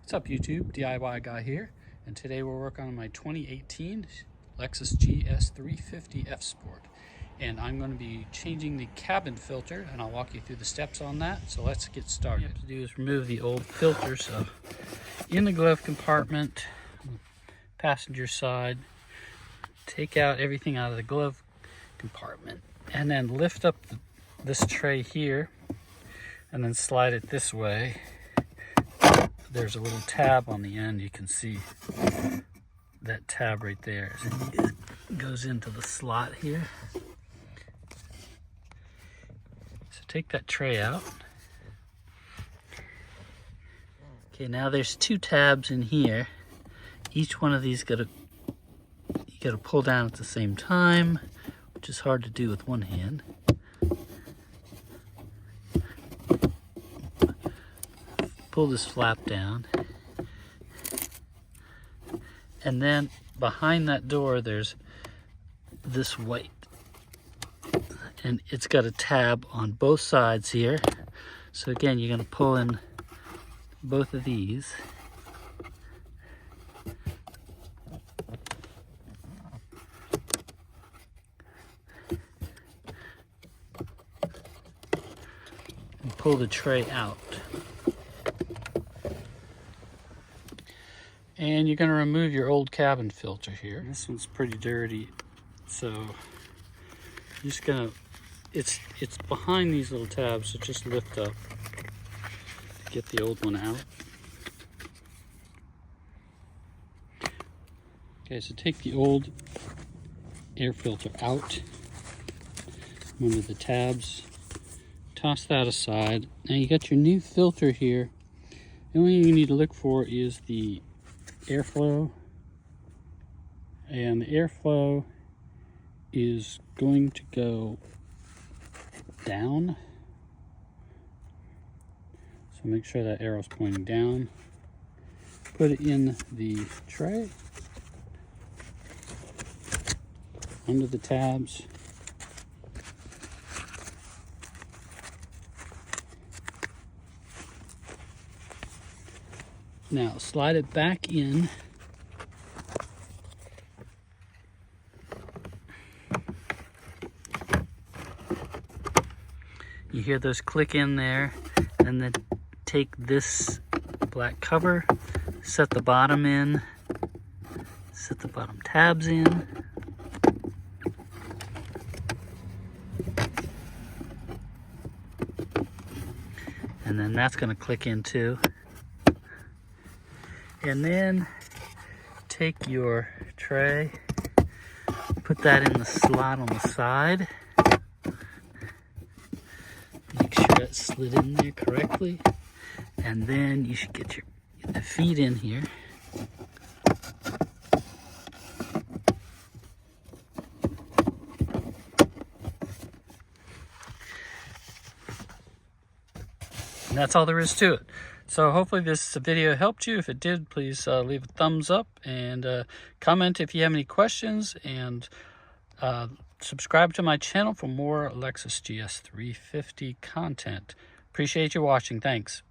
What's up YouTube, DIY guy here, and today we're working on my 2018 Lexus GS 350 F Sport, and I'm going to be changing the cabin filter, and I'll walk you through the steps on that. So let's get started. What you have to do is remove the old filter. So in the glove compartment, passenger side, take out everything out of the glove compartment, and then lift up this tray here, and then slide it this way. There's a little tab on the end. You can see that tab right there. It goes into the slot here. So take that tray out. Okay, now there's two tabs in here. Each one of these you gotta pull down at the same time, which is hard to do with one hand. Pull this flap down, and then behind that door there's this white, and it's got a tab on both sides here. So again, you're going to pull in both of these, and pull the tray out. And you're going to remove your old cabin filter here. This one's pretty dirty, so you're just going to, it's behind these little tabs, so just lift up to get the old one out. Okay, so take the old air filter out, under the tabs, toss that aside. Now you got your new filter here. The only thing you need to look for is the airflow, and the airflow is going to go down, so make sure that arrow's pointing down. Put it in the tray under the tabs. Now slide it back in. You hear those click in there, and then take this black cover, set the bottom in, set the bottom tabs in. And then that's going to click in too. And then take your tray, put that in the slot on the side. Make sure it's slid in there correctly. And then you should get the feet in here. And that's all there is to it. So hopefully this video helped you. If it did, please leave a thumbs up and comment if you have any questions, and subscribe to my channel for more Lexus GS 350 content. Appreciate you watching. Thanks.